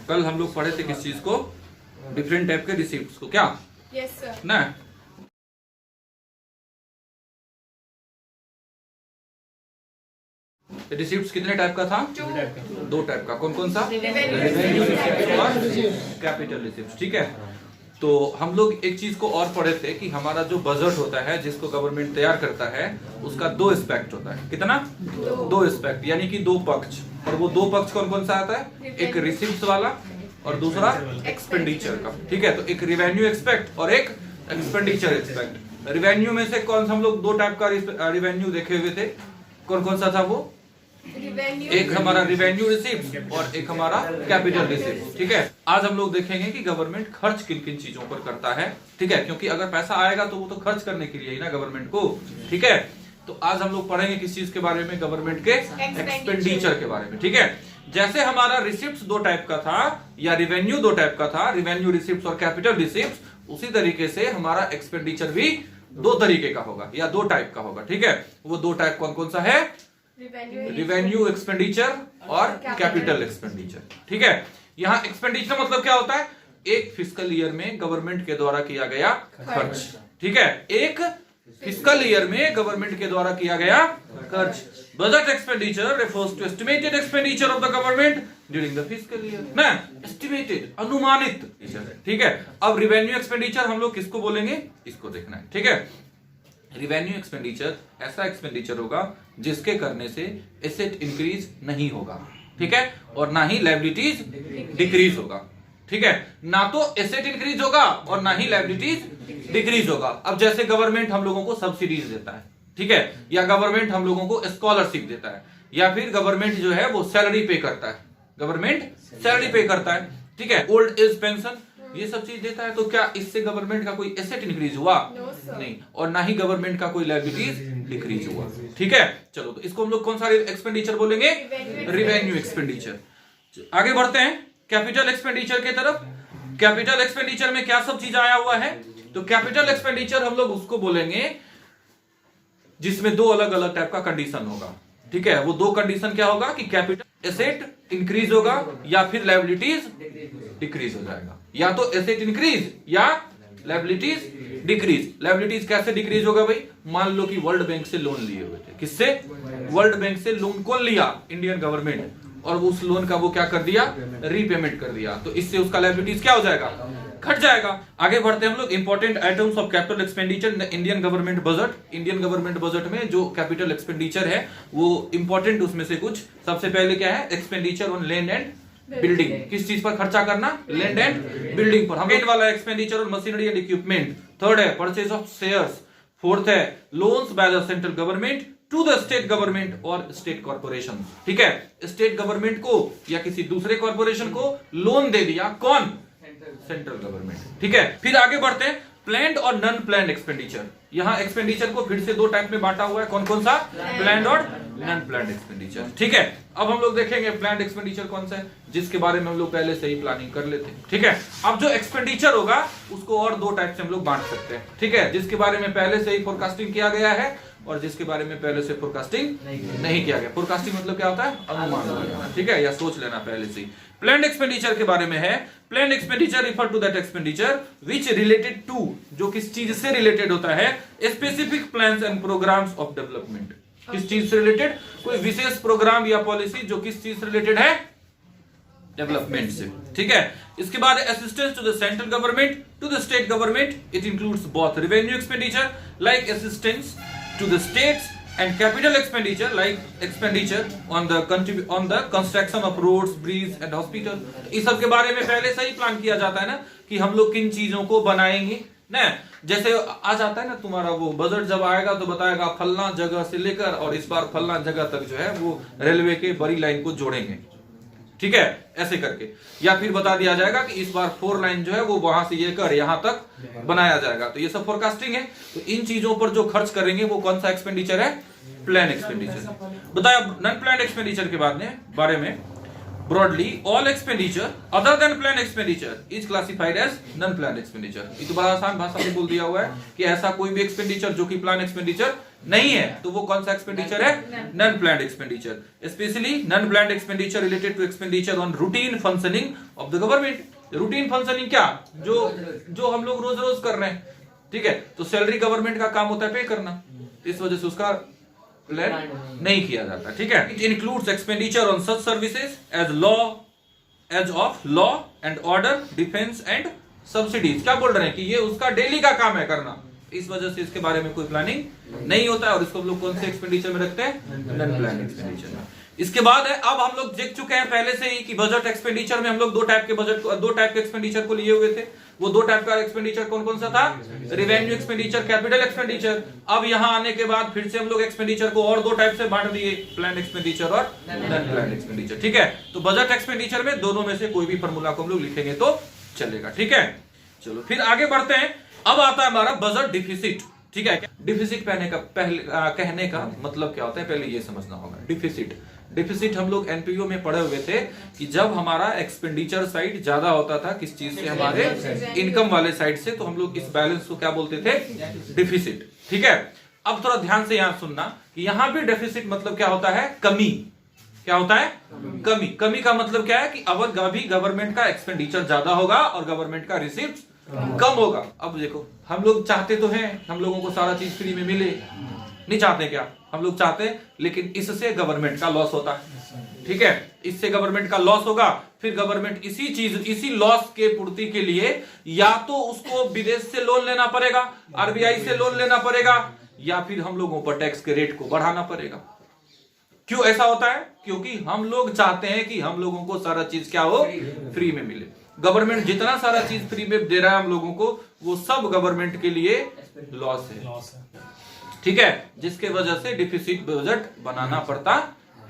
कल हम लोग पढ़े थे किस चीज को, डिफरेंट टाइप के रिसिप्ट्स को, क्या यस सर। ना। रिसिप्ट्स कितने टाइप का था? दो टाइप का। कौन कौन सा? रेवेन्यू रिसिप्ट और कैपिटल रिसिप्ट। ठीक है, तो हम लोग एक चीज को और पढ़े थे कि हमारा जो बजट होता है जिसको गवर्नमेंट तैयार करता है उसका दो एस्पेक्ट होता है। कितना? दो एस्पेक्ट, यानी कि दो पक्ष। और वो दो पक्ष कौन कौन सा आता है? एक रिसिप्ट्स वाला और दूसरा एक्सपेंडिचर का। ठीक है, तो एक रिवेन्यू एक्सपेक्ट और एक एक्सपेंडिचर एक्सपेक्ट। रिवेन्यू में से कौन सा हम लोग दो टाइप का रिवेन्यू देखे हुए थे? कौन कौन सा था वो? एक हमारा रिवेन्यू रिसीप्ट और एक हमारा कैपिटल रिसीप्ट। ठीक है, आज हम लोग देखेंगे कि गवर्नमेंट खर्च किन किन चीजों पर करता है। ठीक है, क्योंकि अगर पैसा आएगा तो वो तो खर्च करने के लिए ही ना गवर्नमेंट को। ठीक है, तो आज हम लोग पढ़ेंगे किस चीज के बारे में? गवर्नमेंट के एक्सपेंडिचर के बारे में। ठीक है, जैसे हमारा रिसिप्ट दो टाइप का था या रिवेन्यू दो टाइप का था, रिवेन्यू रिसिप्ट और कैपिटल रिसिप्ट, उसी तरीके से हमारा एक्सपेंडिचर भी दो तरीके का होगा या दो टाइप का होगा। ठीक है, वो दो टाइप कौन कौन सा है? रिवेन्यू एक्सपेंडिचर और कैपिटल एक्सपेंडिचर। ठीक है, यहाँ एक्सपेंडिचर मतलब क्या होता है? एक फिस्कल ईयर में गवर्नमेंट के द्वारा किया गया खर्च। ठीक है, एक फिस्कल ईयर में गवर्नमेंट के द्वारा किया गया खर्च। Budget expenditure refers to estimated expenditure of the government during the fiscal year ना, एस्टिमेटेड, अनुमानित। ठीक है, अब रिवेन्यू एक्सपेंडिचर हम लोग किसको बोलेंगे? इसको देखना है। ठीक है, रिवेन्यू एक्सपेंडिचर ऐसा एक्सपेंडिचर होगा जिसके करने से एसेट इंक्रीज नहीं होगा। ठीक है, और ना ही लायबिलिटीज डिक्रीज होगा। ठीक है, ना तो एसेट इंक्रीज होगा और ना ही लायबिलिटीज डिक्रीज होगा। अब जैसे गवर्नमेंट हम लोगों को सब्सिडीज देता है, ठीक है, या गवर्नमेंट हम लोगों को स्कॉलरशिप देता है, या फिर गवर्नमेंट जो है वो सैलरी पे करता है, गवर्नमेंट सैलरी पे करता है। ठीक है, ओल्ड एज पेंशन, ये सब चीज देता है। तो क्या इससे गवर्नमेंट का कोई एसेट इंक्रीज हुआ? नहीं, और ना ही गवर्नमेंट का कोई लायबिलिटीज डिक्रीज हुआ। ठीक है, चलो तो इसको हम लोग कौन सा एक्सपेंडिचर बोलेंगे? Revenue expenditure. आगे बढ़ते हैं कैपिटल एक्सपेंडिचर के तरफ। कैपिटल एक्सपेंडिचर में क्या सब चीज आया हुआ है? तो कैपिटल एक्सपेंडिचर हम लोग उसको बोलेंगे जिसमें दो अलग अलग टाइप का कंडीशन होगा। ठीक है, वो दो कंडीशन क्या होगा कि कैपिटल एसेट इंक्रीज होगा या फिर लायबिलिटीज डिक्रीज हो जाएगा। या तो एसेट इंक्रीज या लायबिलिटीज डिक्रीज। लायबिलिटीज कैसे डिक्रीज होगा भाई? मान लो कि वर्ल्ड बैंक से लोन लिए हुए थे। किससे? वर्ल्ड बैंक से लोन कौन लिया? Indian government. और उस लोन का वो क्या कर दिया? रीपेमेंट कर दिया। तो इससे उसका लायबिलिटीज क्या हो जाएगा? घट जाएगा। आगे बढ़ते हैं हम लोग। Important items of capital expenditure in Indian government budget. Indian government budget में जो कैपिटल एक्सपेंडिचर है वो इंपॉर्टेंट, उसमें से कुछ सबसे पहले क्या है? Expenditure on land and building. किस चीज पर खर्चा करना? लैंड एंड बिल्डिंग पर। हम वाला expenditure on machinery and equipment. Third है परचेज ऑफ शेयर्स। फोर्थ है loans by the central government to the state government और स्टेट कॉर्पोरेशन। ठीक है, स्टेट गवर्नमेंट को या किसी दूसरे कॉर्पोरेशन को लोन दे दिया। कौन? Central government. ठीक है, फिर आगे बढ़ते हैं प्लैंड और नॉन प्लैंड एक्सपेंडिचर। यहाँ एक्सपेंडिचर को फिर से दो टाइप में बांटा हुआ है। कौन कौन सा? प्लैंड और नॉन प्लैंड एक्सपेंडिचर। ठीक है, अब हम लोग देखेंगे प्लैंड एक्सपेंडिचर कौन सा है, जिसके बारे में हम लोग पहले से ही प्लानिंग कर लेते हैं। ठीक है, अब जो एक्सपेंडिचर होगा उसको और दो टाइप से हम लोग बांट सकते हैं। ठीक है, जिसके बारे में पहले से ही फोरकास्टिंग किया गया है और जिसके बारे में पहले से फोरकास्टिंग नहीं किया गया। फोरकास्टिंग मतलब क्या होता है? अनुमान लगाना। ठीक है, या सोच लेना पहले से ही। प्लैंड एक्सपेंडिचर के बारे में है, planned expenditure refer to that expenditure which related to, जो किस चीज से रिलेटेड होता है? Specific plans and programmes of development. किस चीज से रिलेटेड? कोई विशेष प्रोग्राम या पॉलिसी जो किस चीज से रिलेटेड है? डेवलपमेंट से। ठीक है, इसके बाद assistance to the central government to the state government. It includes both revenue expenditure like assistance to the states and capital expenditure like expenditure on the construction of roads, bridges and hospital। इस सब के बारे में पहले से ही plan किया जाता है ना कि हम लोग किन चीजों को बनाएंगे ना। जैसे आ जाता है ना तुम्हारा वो बजट जब आएगा तो बताएगा फलना जगह से लेकर और इस बार फलना जगह तक जो है वो रेलवे के बड़ी लाइन को जोड़ेंगे। ठीक है, ऐसे करके। या फिर बता दिया जाएगा कि इस बार 4 लाइन जो है वो वहां से ये कर यहां तक बनाया जाएगा। तो ये सब फोरकास्टिंग है। तो इन चीजों पर जो खर्च करेंगे वो कौन सा एक्सपेंडिचर है? Plan expenditure. बताया नॉन प्लान एक्सपेंडिचर के बारे में broadly all expenditure other than planned expenditure is classified as non planned expenditure। ये तो बड़ा आसान भाषा में बोल दिया हुआ है कि ऐसा कोई भी एक्सपेंडिचर जो कि प्लान एक्सपेंडिचर नहीं है तो वो कौन सा एक्सपेंडिचर है, non planned expenditure. Specially non planned expenditure related to expenditure on routine functioning of the government. Routine functioning क्या, जो हम लोग रोज रोज कर रहे हैं, ठीक है। तो सैलरी गवर्नमेंट का काम होता है पे करना, इस वजह से उसका प्लान नहीं किया जाता, ठीक है। It includes expenditure on such services as of law and order, defence and subsidies. क्या बोल रहे हैं कि ये उसका डेली का काम है करना, इस वजह से इसके बारे में कोई प्लानिंग नहीं होता है और इसको हम लोग कौन से एक्सपेंडिचर में रखते हैं, नॉन प्लान एक्सपेंडिचर में। इसके बाद है, अब हम लोग देख चुके हैं पहले से ही कि बजट एक्सपेंडिचर में हम लोग दो टाइप के एक्सपेंडिचर को लिए हुए थे। वो दो टाइप का एक्सपेंडिचर कौन कौन सा था, रेवेन्यू एक्सपेंडिचर, कैपिटल एक्सपेंडिचर। अब यहां आने के बाद फिर से हम लोग एक्सपेंडिचर को और दो टाइप से बांट दिए, प्लान एक्सपेंडिचर और नॉन प्लान एक्सपेंडिचर, ठीक है। तो बजट एक्सपेंडिचर में दोनों में से कोई भी फॉर्मूला को हम लोग लिखेंगे तो चलेगा, ठीक है। चलो फिर आगे बढ़ते हैं। अब आता है हमारा बजट डिफिसिट, ठीक है। डिफिसिट कहने का मतलब क्या होता है, पहले ये समझना होगा। डिफिसिट हम लोग एनपीओ में पढ़े हुए थे कि जब हमारा एक्सपेंडिचर साइड ज्यादा होता था किस चीज से, हमारे इनकम वाले साइड से, तो हम लोग इस बैलेंस को क्या बोलते थे, डिफिसिट, ठीक है। अब थोड़ा ध्यान से यहां सुनना कि यहां भी डेफिसिट मतलब क्या होता है, कमी। क्या होता है, कमी का मतलब क्या है कि अगर अभी गवर्नमेंट का एक्सपेंडिचर ज्यादा होगा और गवर्नमेंट का रिसीव्स कम होगा। अब देखो हम लोग चाहते तो हैं हम लोगों को सारा चीज फ्री में मिले, नहीं चाहते क्या, हम लोग चाहते हैं, लेकिन इससे गवर्नमेंट का लॉस होता है, ठीक है। इससे गवर्नमेंट का लॉस होगा, फिर गवर्नमेंट इसी लॉस के पूर्ति के लिए या तो उसको विदेश से लोन लेना पड़ेगा, आरबीआई से लोन लेना पड़ेगा, या फिर हम लोगों पर टैक्स के रेट को बढ़ाना पड़ेगा। क्यों ऐसा होता है, क्योंकि हम लोग चाहते हैं कि हम लोगों को सारा चीज क्या हो, फ्री में मिले। गवर्नमेंट जितना सारा चीज फ्री में दे रहा है हम लोगों को, वो सब गवर्नमेंट के लिए लॉस है, ठीक है। जिसके वजह से डिफिसिट बजट बनाना पड़ता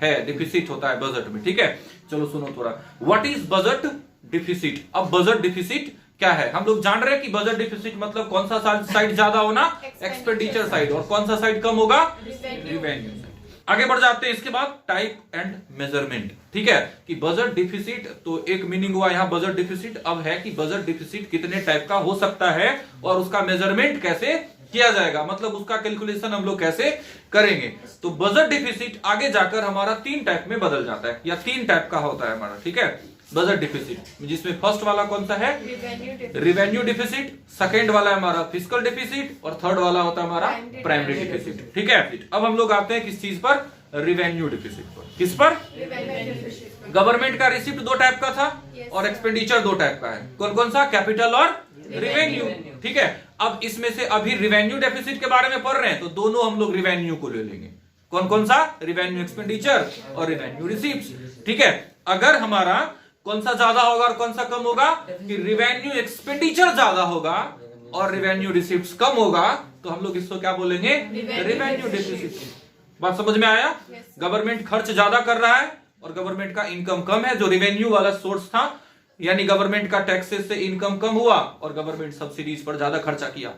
है, डिफिसिट होता है बजट में, ठीक है। चलो सुनो थोड़ा, व्हाट इज बजट डिफिसिट। अब बजट डिफिसिट क्या है, हम लोग जान रहे हैं कि बजट डिफिसिट मतलब कौन सा साइड ज्यादा होना, एक्सपेंडिचर साइड, और कौन सा साइड कम होगा, रिवेन्यू साइड। आगे बढ़ जाते हैं इसके बाद, टाइप एंड मेजरमेंट, ठीक है। कि बजट डिफिसिट, तो एक मीनिंग हुआ यहां बजट डिफिसिट। अब है कि बजट डिफिसिट कितने टाइप का हो सकता है और उसका मेजरमेंट कैसे किया जाएगा, मतलब उसका कैलकुलेशन हम लोग कैसे करेंगे। तो बजट डिफिसिट आगे जाकर हमारा 3 टाइप में बदल जाता है, या 3 टाइप का होता है हमारा, ठीक है, बजट डिफिसिट। जिसमें फर्स्ट वाला कौन सा है, रिवेन्यू डिफिसिट, सेकंड वाला है हमारा फिस्कल डिफिसिट, और थर्ड वाला होता है हमारा प्राइमरी डिफिसिट, ठीक है। अब हम लोग आते हैं किस चीज पर, रिवेन्यू डिफिसिट पर। किस पर, गवर्नमेंट का रिसिप्ट 2 टाइप का था और एक्सपेंडिचर 2 टाइप का है। कौन कौन सा, कैपिटल और रिवेन्यू, ठीक है। अब इसमें से अभी रिवेन्यू डेफिसिट के बारे में पढ़ रहे हैं, तो दोनों हम लोग रिवेन्यू को ले लेंगे। कौन कौन सा, रिवेन्यू एक्सपेंडिचर और रिवेन्यू रिसीप्ट्स, ठीक है। अगर हमारा कौन सा ज्यादा होगा और कौन सा कम होगा, कि रिवेन्यू एक्सपेंडिचर ज्यादा होगा और रिवेन्यू रिसीप्ट्स कम होगा, तो हम लोग इसको क्या बोलेंगे, रिवेन्यू डेफिसिट। बात समझ में आया। गवर्नमेंट खर्च ज्यादा कर रहा है और गवर्नमेंट का इनकम कम है, जो रिवेन्यू वाला सोर्स था, यानी गवर्नमेंट का टैक्सेस से इनकम कम हुआ और गवर्नमेंट सब्सिडीज पर ज्यादा खर्चा किया,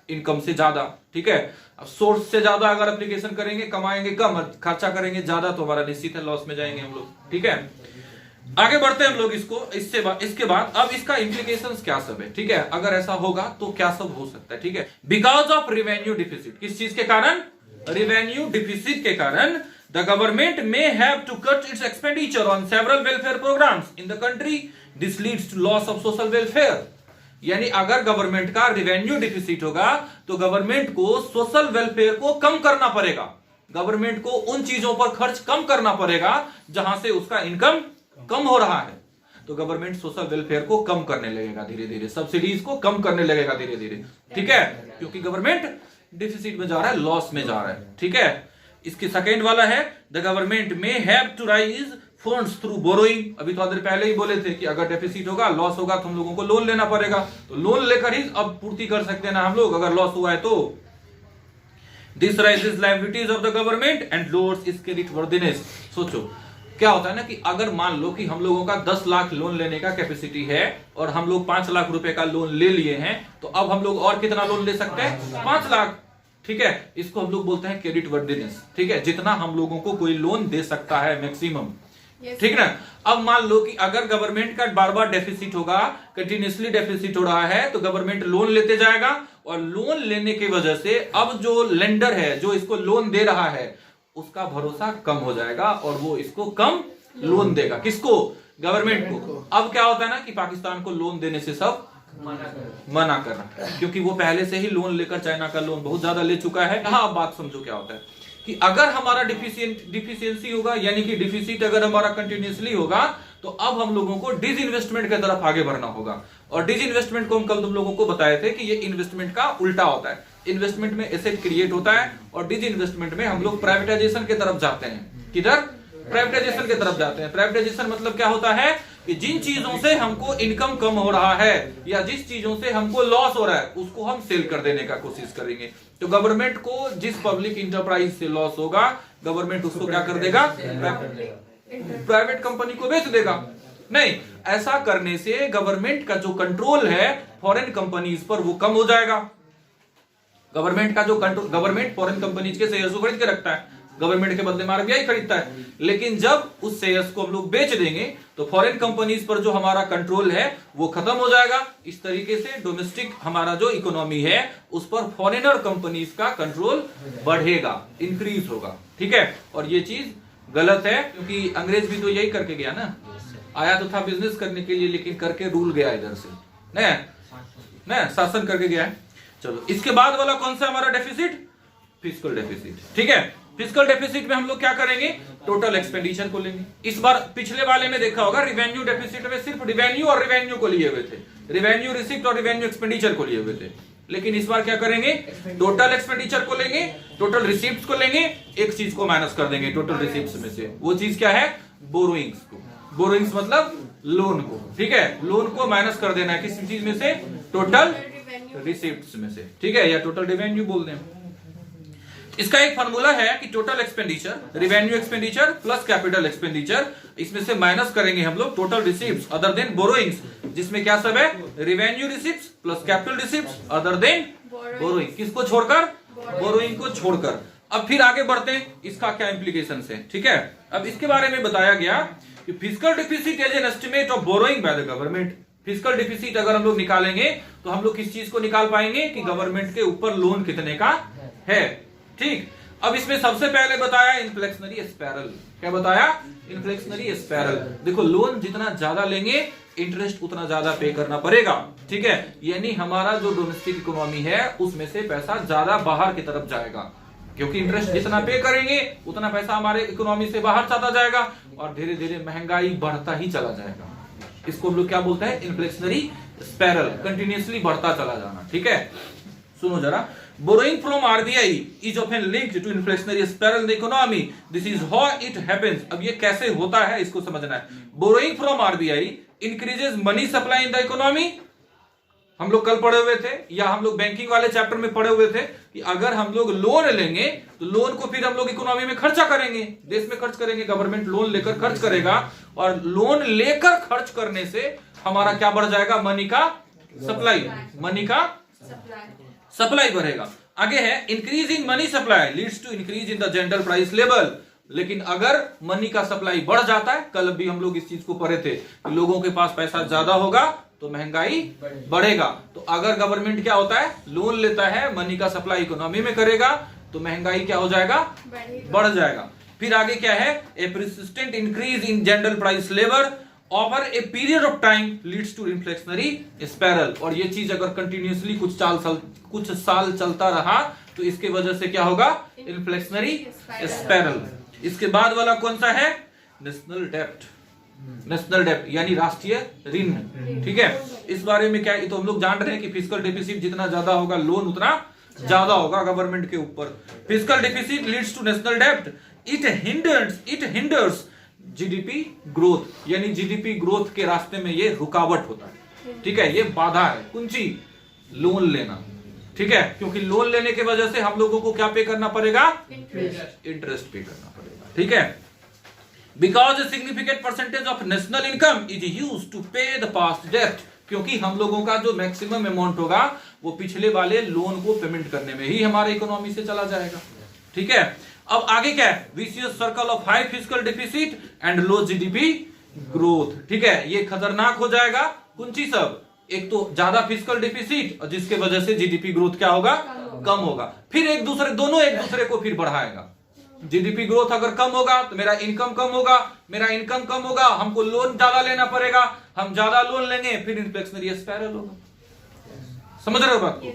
इनकम से ज्यादा, ठीक है। अब सोर्स से ज्यादा अगर एप्लीकेशन करेंगे, कमाएंगे कम, खर्चा करेंगे ज्यादा, तो हमारा निश्चित है लॉस में जाएंगे हम लोग, ठीक है। आगे बढ़ते हैं हम लोग इसको, इसके बाद अब इसका इम्प्लीकेशंस क्या सब है, ठीक है। अगर ऐसा होगा तो क्या सब हो सकता है, ठीक है। बिकॉज ऑफ रिवेन्यू डिफिसिट, किस चीज के कारण, रिवेन्यू डिफिसिट के कारण, the government may have to cut its expenditure on several welfare programs in the country. This leads to loss of social welfare. यानी अगर गवर्नमेंट का रिवेन्यू डिफिसिट होगा तो गवर्नमेंट को सोशल वेलफेयर को कम करना पड़ेगा, गवर्नमेंट को उन चीजों पर खर्च कम करना पड़ेगा जहां से उसका इनकम कम हो रहा है। तो गवर्नमेंट सोशल वेलफेयर को कम करने लगेगा धीरे धीरे, सब्सिडीज को कम करने लगेगा धीरे धीरे, ठीक है, क्योंकि गवर्नमेंट डिफिसिट में जा रहा है, लॉस में जा रहा है, ठीक है। इसकी सेकेंड वाला है, the government may have to raise funds through borrowing. अभी थोड़ी देर पहले ही बोले थे कि अगर डेफिसिट होगा, लॉस होगा, तो हम लोगों को लोन लेना पड़ेगा, तो लोन लेकर ही अब पूर्ति कर सकते हैं ना हम लोग, अगर लॉस हुआ है तो। This rises liabilities of the government and lowers it's credit worthiness. सोचो क्या होता है ना कि अगर मान लो कि हम लोगों का 10 लाख लोन लेने का कैपेसिटी है और हम लोग 5 लाख रुपए का लोन ले लिए हैं, तो अब हम लोग और कितना लोन ले सकते हैं, 5 लाख, ठीक है। इसको हम लोग बोलते हैं क्रेडिट वर्दीनेस, ठीक है। जितना हम लोगों को कोई लोन दे सकता है मैक्सिमम, ठीक ना। अब मान लो कि अगर गवर्नमेंट का बार बार डेफिसिट होगा, कंटिन्यूसली डेफिसिट हो रहा है, तो गवर्नमेंट लोन लेते जाएगा और लोन लेने की वजह से अब जो लेंडर है, जो इसको लोन दे रहा है, उसका भरोसा कम हो जाएगा और वो इसको कम लोन देगा। किसको? गवर्नमेंट को। अब क्या होता है ना कि पाकिस्तान को लोन देने से सब मना कर रहा है, क्योंकि वो पहले से ही लोन लेकर चाइना का लोन बहुत ज्यादा ले चुका है। हाँ, अब बात समझो क्या होता है कि अगर हमारा डिफिशियंसी होगा, यानी कि डिफिसिट अगर हमारा कंटिन्यूसली होगा, तो अब हम लोगों को डिज इन्वेस्टमेंट की तरफ आगे बढ़ना होगा। और डिज इन्वेस्टमेंट को हम कल तुम लोगों को बताए थे कि ये इन्वेस्टमेंट का उल्टा होता है। इन्वेस्टमेंट में एसेट क्रिएट होता है और डिज इन्वेस्टमेंट में हम लोग प्राइवेटाइजेशन की तरफ जाते हैं। किधर? प्राइवेटाइजेशन की तरफ जाते हैं। प्राइवेटाइजेशन मतलब क्या होता है कि जिन चीजों से हमको इनकम कम हो रहा है या जिस चीजों से हमको लॉस हो रहा है, उसको हम सेल कर देने का कोशिश करेंगे। तो गवर्नमेंट को जिस पब्लिक इंटरप्राइज से लॉस होगा, गवर्नमेंट उसको क्या कर देगा? प्राइवेट कंपनी को बेच देगा। नहीं, ऐसा करने से गवर्नमेंट का जो कंट्रोल है फॉरेन कंपनीज पर, वो कम हो जाएगा। गवर्नमेंट का जो कंट्रोल, गवर्नमेंट फॉरेन कंपनीज के शेयर्स को खरीद के रखता है, गवर्नमेंट के बदले में आरबीआई खरीदता है। लेकिन जब उस शेयर्स को हम लोग बेच देंगे तो फॉरेन कंपनीज पर जो हमारा कंट्रोल है वो खत्म हो जाएगा। इस तरीके से डोमेस्टिक हमारा जो इकोनॉमी है उस पर फॉरेनर कंपनीज का कंट्रोल बढ़ेगा, इंक्रीज होगा। ठीक है, और ये चीज गलत है, क्योंकि अंग्रेज भी तो यही करके गया ना। आया तो था बिजनेस करने के लिए, लेकिन करके रूल गया इधर से, नहीं शासन करके गया है। चलो, इसके बाद वाला कौन सा हमारा डेफिसिट? Fiscal deficit. ठीक है, फिस्कल डेफिसिट में हम लोग क्या करेंगे? टोटल एक्सपेंडिचर को लेंगे। इस बार पिछले वाले में देखा होगा, रिवेन्यू डेफिसिट में सिर्फ रिवेन्यू और रिवेन्यू को लिए हुए थे, रिवेन्यू रिसिप्ट और रिवेन्यू एक्सपेंडिचर को लिए हुए थे। लेकिन इस बार क्या करेंगे? टोटल एक्सपेंडिचर को लेंगे, टोटल रिसिप्ट को लेंगे, एक चीज को माइनस कर देंगे टोटल रिसिप्ट में से। वो चीज क्या है? बोरोइंग्स को। बोरोइंग्स मतलब लोन को। ठीक है, लोन को माइनस कर देना है किस चीज में से? टोटल रिसिप्ट में से। ठीक है, या टोटल रिवेन्यू बोल दें। इसका एक फॉर्मूला है कि total expenditure, revenue expenditure plus capital expenditure, इसमें से माइनस करेंगे हम लोग total receipts other than borrowings, जिसमें क्या सब है? Revenue receipts plus capital receipts other than borrowing. किसको छोड़कर? बोरोइंग को छोड़कर। अब फिर आगे बढ़ते हैं, इसका क्या इंप्लीकेशन है। ठीक है, अब इसके बारे में बताया गया कि fiscal deficit as an estimate of borrowing by the government. Fiscal deficit अगर हम लोग निकालेंगे तो हम लोग किस चीज को निकाल पाएंगे कि गवर्नमेंट के ऊपर लोन कितने का है। ठीक, अब इसमें सबसे पहले बताया इन्फ्लेक्शनरी स्पाइरल। क्या बताया? इन्फ्लेक्शनरी स्पाइरल। देखो, लोन जितना ज्यादा लेंगे इंटरेस्ट उतना ज्यादा पे करना पड़ेगा। ठीक है, यानी हमारा जो डोमेस्टिक इकोनॉमी है उसमें से पैसा ज्यादा बाहर की तरफ जाएगा, क्योंकि इंटरेस्ट जितना पे करेंगे उतना पैसा हमारे इकोनॉमी से बाहर चला जाएगा और धीरे धीरे महंगाई बढ़ता ही चला जाएगा। इसको हम लोग क्या बोलते हैं? इन्फ्लेक्शनरी स्पाइरल, कंटिन्यूअसली बढ़ता चला जाना। ठीक है, सुनो जरा। Borrowing from RBI is often linked to inflationary spiral in the economy. This is how it happens. अब ये कैसे होता है इसको समझना है। Borrowing from RBI increases money supply in the economy. हम लोग कल पढ़े हुए थे, या हम लोग बैंकिंग वाले चैप्टर में पढ़े हुए थे कि अगर हम लोग लोन लेंगे तो लोन को फिर हम लोग इकोनॉमी में खर्चा करेंगे, देश में खर्च करेंगे। गवर्नमेंट लोन लेकर खर्च करेगा और लोन लेकर खर्च करने से हमारा क्या बढ़ जाएगा? मनी का सप्लाई, मनी का सप्लाई बढ़ेगा। आगे है, increase in money supply leads to increase in the general price level. लेकिन अगर मनी का सप्लाई बढ़ जाता है, कल भी हम लोग इस चीज को पढ़े थे कि लोगों के पास पैसा ज्यादा होगा तो महंगाई बढ़ेगा। तो अगर गवर्नमेंट क्या होता है? लोन लेता है, मनी का सप्लाई इकोनॉमी में करेगा तो महंगाई क्या हो जाएगा? बढ़ जाएगा। फिर आगे क्या है? A persistent increase in general price level over a period of time leads to inflationary spiral. और ये चीज अगर कंटिन्यूअसली कुछ साल चलता रहा तो इसके वजह से क्या होगा? इन्फ्लेक्शनरी स्पाइरल। इसके बाद वाला कौन सा है? नेशनल डेब्ट। नेशनल डेब्ट यानी राष्ट्रीय ऋण। ठीक है, इस बारे में क्या, तो हम लोग जान रहे हैं कि फिस्कल डेफिसिट जितना ज्यादा होगा लोन उतना ज्यादा होगा गवर्नमेंट के ऊपर। Fiscal deficit leads to national डेब्ट। इट हिंडर्स जीडीपी ग्रोथ, यानी जीडीपी ग्रोथ के रास्ते में ये रुकावट होता है। ठीक है, ये बाधा है, कुंजी लोन लेना। ठीक है, क्योंकि लोन लेने की वजह से हम लोगों को क्या पे करना पड़ेगा? इंटरेस्ट पे करना पड़ेगा। ठीक है, because a significant percentage of national income is used to pay the past डेब्ट। क्योंकि हम लोगों का जो मैक्सिमम अमाउंट होगा वो पिछले वाले लोन को पेमेंट करने में ही हमारे इकोनॉमी से चला जाएगा। ठीक है, अब आगे क्या है, vicious circle of high fiscal deficit and low GDP growth. ठीक है, ये खतरनाक हो जाएगा। कुंची सब, एक तो ज्यादा फिस्कल डेफिसिट और जिसके वजह से जीडीपी ग्रोथ क्या होगा, कम होगा। फिर दोनों एक दूसरे को फिर बढ़ाएगा। जीडीपी ग्रोथ अगर कम होगा तो मेरा इनकम कम होगा, मेरा इनकम कम होगा, हमको लोन ज्यादा लेना पड़ेगा, हम ज्यादा लोन लेंगे, फिर इन्फ्लेशनरी स्पाइरल होगा। समझ रहे हो बात को?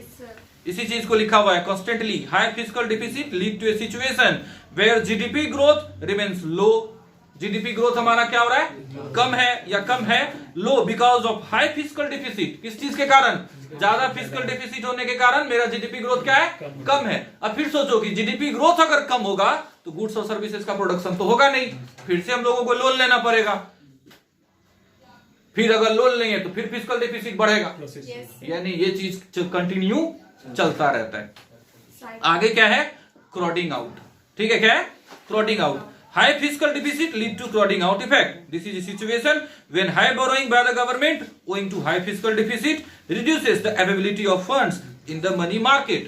इसी चीज को लिखा हुआ है, constantly high fiscal deficit lead to a situation where GDP growth remains low. GDP growth हमारा क्या हो रहा है, कम है या कम है, low, because of high fiscal deficit. किस चीज के कारण, ज्यादा फिस्कल डेफिसिट होने के कारण मेरा जीडीपी ग्रोथ क्या है, कम है। अब फिर सोचो कि जीडीपी ग्रोथ अगर कम होगा तो गुड्स और सर्विसेज का प्रोडक्शन तो होगा नहीं, फिर से हम लोगों को लोन लेना पड़ेगा, फिर अगर लोन लेंगे तो फिर फिस्कल डेफिसिट बढ़ेगा। यानी ये चीज कंटिन्यू चलता रहता है। आगे क्या है, क्राउडिंग आउट। ठीक है, क्या है, crowding out. High fiscal deficit lead to crowding out effect. This is a situation when high borrowing by the government owing to high fiscal deficit reduces the availability of funds in the money market.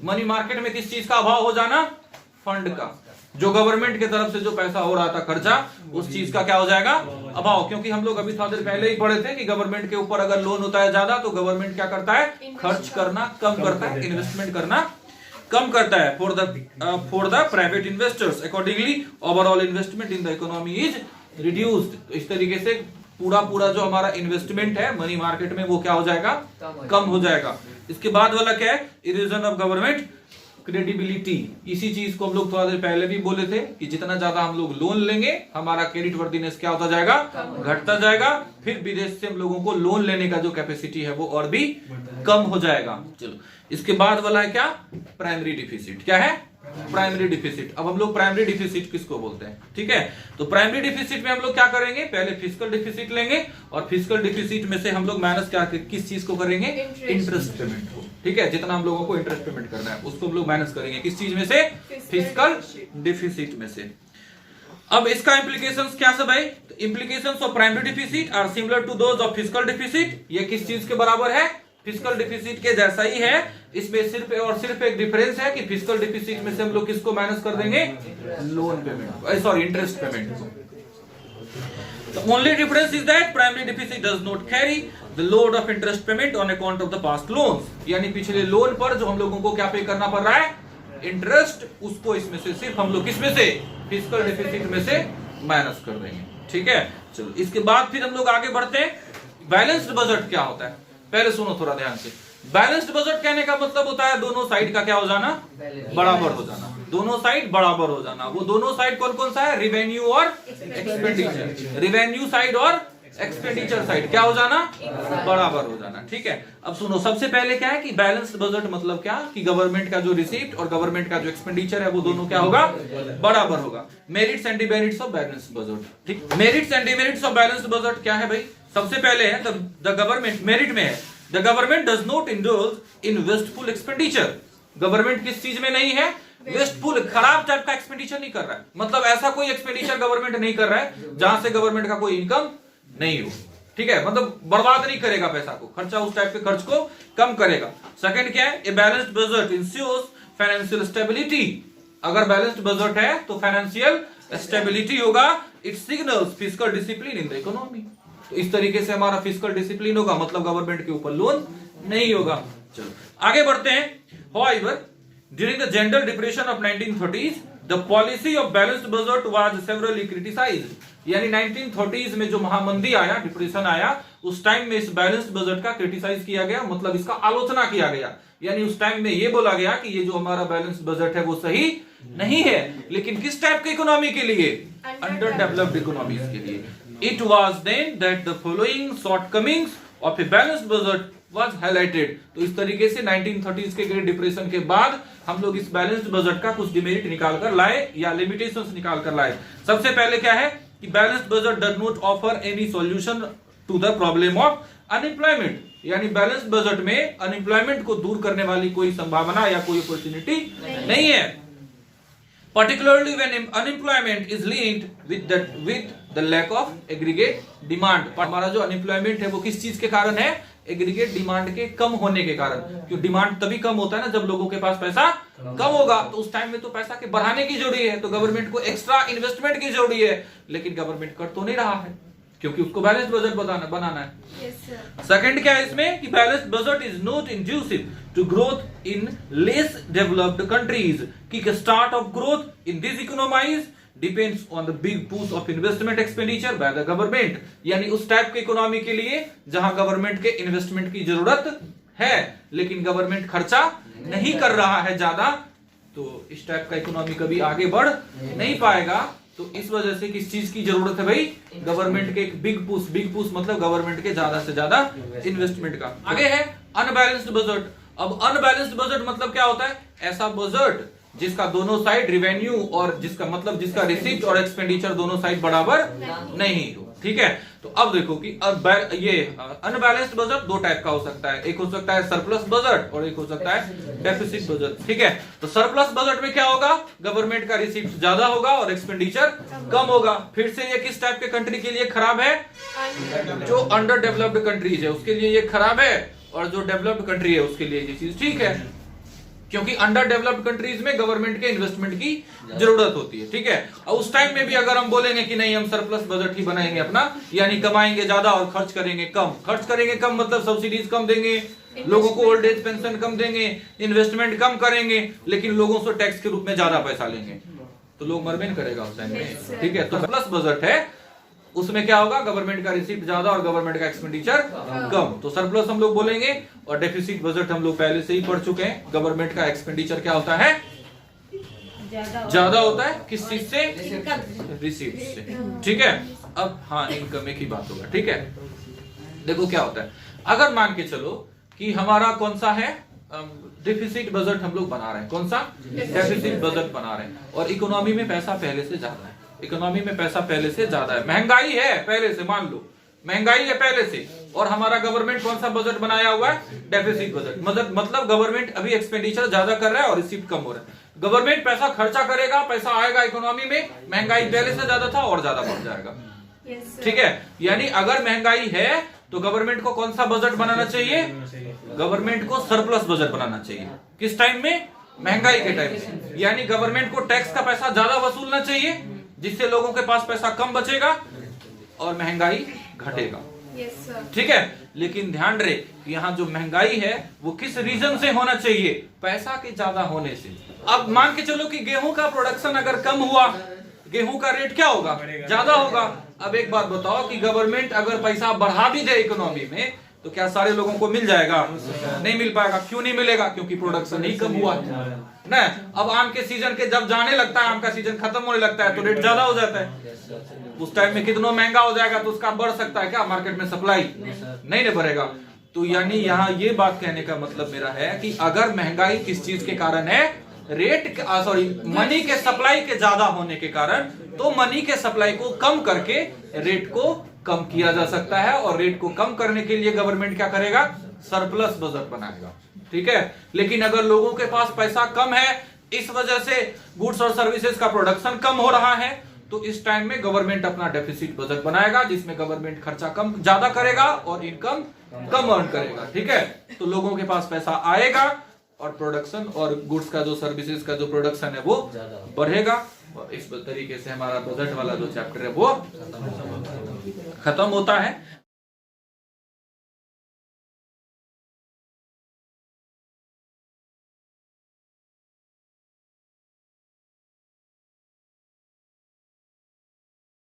Money market में किस चीज का अभाव हो जाना, fund का। जो government की तरफ से जो पैसा हो रहा था खर्चा, उस चीज का क्या हो जाएगा, अभाव। क्योंकि हम लोग अभी थोड़ा देर पहले ही पढ़े थे कि गवर्नमेंट के ऊपर अगर लोन होता है ज्यादा तो गवर्नमेंट क्या करता है, खर्च करना कम करता है, इन्वेस्टमेंट करना कम करता है। For the private investors accordingly overall investment in the economy is reduced. तो इस तरीके से पूरा जो हमारा इन्वेस्टमेंट है मनी मार्केट में वो क्या हो जाएगा, कम हो जाएगा। इसके बाद वाला क्या है, इरोजन ऑफ गवर्नमेंट क्रेडिबिलिटी। इसी चीज को हम लोग थोड़ा देर पहले भी बोले थे कि जितना ज्यादा हम लोग लोन लेंगे हमारा क्रेडिट वर्दीनेस क्या होता जाएगा, घटता जाएगा। फिर विदेश से हम लोगों को लोन लेने का जो कैपेसिटी है वो और भी कम हो जाएगा। चलो, इसके बाद वाला है क्या, प्राइमरी डिफिसिट। क्या है, प्राइमरी डिफिसिट। अब हम लोग प्राइमरी डिफिसिट किसको बोलते हैं, ठीक है। तो प्राइमरी डिफिसिट में हम लोग क्या करेंगे, पहले फिस्कल डिफिसिट लेंगे और फिस्कल डिफिसिट में से हम लोग माइनस क्या किस चीज को करेंगे, इंटरेस्ट पेमेंट को। ठीक है, जितना हम लोगों को इंटरेस्ट पेमेंट करना है उसको हम लोग माइनस करेंगे किस चीज में से, फिस्कल डिफिसिट में से। अब इसका इंप्लीकेशंस क्या सब है, implications of primary deficit are similar to those of fiscal deficit. ये किस चीज के बराबर है, फिस्कल डिफिसिट के जैसा ही है। इसमें सिर्फ और सिर्फ एक डिफरेंस है कि फिस्कल डिफिसिट में से हम लोग किसको माइनस कर देंगे, loan payment, sorry interest payment को। The only difference is that primary deficit does not carry the load of interest payment on account of the past loans. यानी पिछले लोन पर जो हम लोगों को क्या पे करना पड़ रहा है, इंटरेस्ट, उसको इसमें से सिर्फ हम लोग किसमें से, फिस्कल डिफिसिट में से माइनस कर देंगे। ठीक है, चलो इसके बाद फिर हम लोग आगे बढ़ते हैं। बैलेंस्ड बजट क्या होता है, पहले सुनो थोड़ा ध्यान से। बैलेंस्ड बजट कहने का मतलब होता है दोनों साइड का क्या हो जाना, बराबर हो जाना। दोनों साइड बराबर हो जाना। वो दोनों साइड कौन कौन सा है, रेवेन्यू और एक्सपेंडिचर। रेवेन्यू साइड और एक्सपेंडिचर साइड क्या हो जाना, बराबर हो जाना। ठीक है, अब सुनो, सबसे पहले क्या है कि बैलेंस्ड बजट मतलब क्या, कि गवर्नमेंट का जो रिसीप्ट और गवर्नमेंट का जो एक्सपेंडिचर है वो दोनों क्या होगा, बराबर होगा। Merits and demerits of balanced budget. ठीक, merits and demerits of balanced budget क्या है भाई, सबसे पहले है द गवर्नमेंट, मेरिट में है the government does not indulge in wasteful expenditure. Government किस चीज में नहीं है, वेस्टफुल, खराब टाइप का एक्सपेंडिचर नहीं कर रहा है। मतलब ऐसा कोई एक्सपेंडिचर गवर्नमेंट नहीं कर रहा है जहां से गवर्नमेंट का कोई इनकम नहीं हो। ठीक है, मतलब बर्बाद नहीं करेगा पैसा को, खर्चा उस टाइप के खर्च को कम करेगा। सेकंड क्या है, a balanced budget ensures financial stability. अगर बैलेंस्ड बजट है तो फाइनेंशियल स्टेबिलिटी होगा। It signals fiscal discipline in the economy. तो इस तरीके से हमारा फिस्कल डिसिप्लिन होगा, मतलब गवर्नमेंट के ऊपर लोन नहीं होगा। चलो आगे बढ़ते हैं। However, during the general depression of 1930s, the policy of balanced budget was severely criticized. यानी 1930s में जो महामंदी आया, डिप्रेशन आया, उस टाइम में इस बैलेंस्ड बजट का क्रिटिसाइज किया गया, मतलब इसका आलोचना किया गया। यानी उस टाइम में ये बोला गया कि ये जो हमारा बैलेंस्ड बजट है वो सही नहीं है। लेकिन किस टाइप के इकोनॉमी के लिए, अंडर डेवलप्ड इकोनॉमीज के लिए। It was then that the following shortcomings of a balanced budget was highlighted. तो इस तरीके से 1930s के ग्रेट डिप्रेशन के बाद हम लोग इस बैलेंस्ड बजट का कुछ डिमेरिट निकाल कर लाए या लिमिटेशंस निकाल कर लाए। सबसे पहले क्या है कि balanced budget does not offer any solution to the problem of unemployment. यानी बैलेंस्ड बजट में अनएम्प्लॉयमेंट को दूर करने वाली कोई संभावना या कोई अपॉर्चुनिटी नहीं है। Particularly when unemployment is linked with the lack of aggregate demand. हमारा जो अनएम्प्लॉयमेंट है वो किस चीज के कारण है? एग्रीगेट डिमांड के कम होने के कारण। क्यों डिमांड तभी कम होता है ना जब लोगों के पास पैसा कम होगा, तो उस टाइम में तो पैसा के बढ़ाने की जरूरी है, तो गवर्नमेंट को एक्स्ट्रा इन्वेस्टमेंट की जरूरी है, लेकिन गवर्नमेंट कर तो नहीं रहा है क्योंकि उसको बैलेंस बजट बनाना है। सेकंड क्या है इसमें कि balance budget is not conducive to growth in less developed countries. कि start of growth in this economies depends on the big push of investment expenditure by the government. यानी उस type के economy के लिए जहां गवर्नमेंट के investment की जरूरत है लेकिन गवर्नमेंट खर्चा नहीं कर रहा है ज्यादा, तो इस टाइप का इकोनॉमी कभी आगे बढ़ नहीं पाएगा। तो इस वजह से किस चीज की जरूरत है भाई? गवर्नमेंट के एक बिग पुश मतलब गवर्नमेंट के ज्यादा से ज्यादा इन्वेस्टमेंट का। आगे है अनबैलेंस्ड बजट। अब अनबैलेंस्ड बजट मतलब क्या होता है? ऐसा बजट जिसका दोनों साइड रेवेन्यू और जिसका रिसीप्ट और एक्सपेंडिचर दोनों साइड बराबर नहीं हो। ठीक है, तो अब देखो कि ये अनबैलेंस्ड बजट दो टाइप का हो सकता है। एक हो सकता है सरप्लस बजट और एक हो सकता है डेफिसिट बजट। ठीक है, तो सरप्लस बजट में क्या होगा? गवर्नमेंट का रिसीप्ट ज्यादा होगा और एक्सपेंडिचर कम होगा। फिर से ये किस टाइप के कंट्री के लिए खराब है? जो अंडर डेवलप्ड कंट्रीज है उसके लिए ये खराब है, और जो डेवलप्ड कंट्री है उसके लिए ये चीज ठीक है, क्योंकि अंडर डेवलप्ड कंट्रीज में गवर्नमेंट के इन्वेस्टमेंट की जरूरत होती है। ठीक है, और उस टाइम में भी अगर हम बोलेंगे कि नहीं हम सरप्लस बजट ही बनाएंगे अपना, यानी कमाएंगे ज्यादा और खर्च करेंगे कम मतलब सब्सिडीज कम देंगे, लोगों को ओल्ड एज पेंशन कम देंगे, इन्वेस्टमेंट कम करेंगे, लेकिन लोगों से टैक्स के रूप में ज्यादा पैसा लेंगे, तो लोग मरमेन करेगा उस टाइम में। ठीक है, तो सरप्लस बजट है उसमें क्या होगा? गवर्नमेंट का रिसीप्ट ज्यादा और गवर्नमेंट का एक्सपेंडिचर कम, तो सरप्लस हम लोग बोलेंगे। और डेफिसिट बजट हम लोग पहले से ही पढ़ चुके हैं, गवर्नमेंट का एक्सपेंडिचर क्या होता है? ज्यादा होता है। किस चीज से? रिसीप्ट से। ठीक है, अब हाँ इनकम की बात होगा। ठीक है, देखो क्या होता है, अगर मान के चलो कि हमारा कौन सा है डेफिसिट बजट हम लोग बना रहे हैं, कौन सा डेफिसिट बजट बना रहे हैं, और इकोनॉमी में पैसा पहले से ज्यादा है, इकोनॉमी में पैसा पहले से ज्यादा है, महंगाई है पहले से, मान लो महंगाई है पहले से, और हमारा गवर्नमेंट कौन सा बजट बनाया हुआ है? Deficit budget. मतलब गवर्नमेंट अभी एक्सपेंडिचर ज्यादा कर रहा है और रिसीप्ट कम हो रहा है। गवर्नमेंट पैसा खर्चा करेगा, पैसा आएगा इकोनॉमी में, महंगाई पहले से ज्यादा था और ज्यादा बढ़ जाएगा। ठीक है, यानी अगर महंगाई है तो गवर्नमेंट को कौन सा बजट बनाना चाहिए? गवर्नमेंट को सरप्लस बजट बनाना चाहिए। किस टाइम में? महंगाई के टाइम में। यानी गवर्नमेंट को टैक्स का पैसा ज्यादा वसूलना चाहिए, जिससे लोगों के पास पैसा कम बचेगा और महंगाई घटेगा। ठीक है, लेकिन ध्यान रहे कि यहाँ जो महंगाई है वो किस रीजन से होना चाहिए? पैसा के ज्यादा होने से। अब मान के चलो कि गेहूं का प्रोडक्शन अगर कम हुआ, गेहूं का रेट क्या होगा? ज्यादा होगा। अब एक बात बताओ कि गवर्नमेंट अगर पैसा बढ़ा भी दे इकोनॉमी में, तो क्या सारे लोगों को मिल जाएगा? नहीं मिल पाएगा। क्यों नहीं मिलेगा? क्योंकि प्रोडक्शन ही कम हुआ ना। अब आम के सीजन के जब जाने लगता है, आम का सीजन खत्म होने लगता है, तो रेट ज्यादा हो जाता है। उस टाइम में कितना महंगा हो जाएगा, तो उसका बढ़ सकता है क्या? मार्केट में सप्लाई नहीं ना बढ़ेगा। तो यानी यहाँ ये बात कहने का मतलब मेरा है कि अगर महंगाई किस चीज के कारण है? मनी के सप्लाई के ज्यादा होने के कारण, तो मनी के सप्लाई को कम करके रेट को कम किया जा सकता है, और रेट को कम करने के लिए गवर्नमेंट क्या करेगा? सरप्लस बजट बनाएगा। ठीक है, लेकिन अगर लोगों के पास पैसा कम है, इस वजह से गुड्स और सर्विसेज का प्रोडक्शन कम हो रहा है, तो इस टाइम में गवर्नमेंट अपना डेफिसिट बजट बनाएगा, जिसमें गवर्नमेंट खर्चा कम ज्यादा करेगा और इनकम कम अर्न करेगा। ठीक है, तो लोगों के पास पैसा आएगा और प्रोडक्शन और गुड्स का जो सर्विसेज का जो प्रोडक्शन है वो बढ़ेगा, और इस तरीके से हमारा बजट वाला जो चैप्टर है वो खत्म होता है।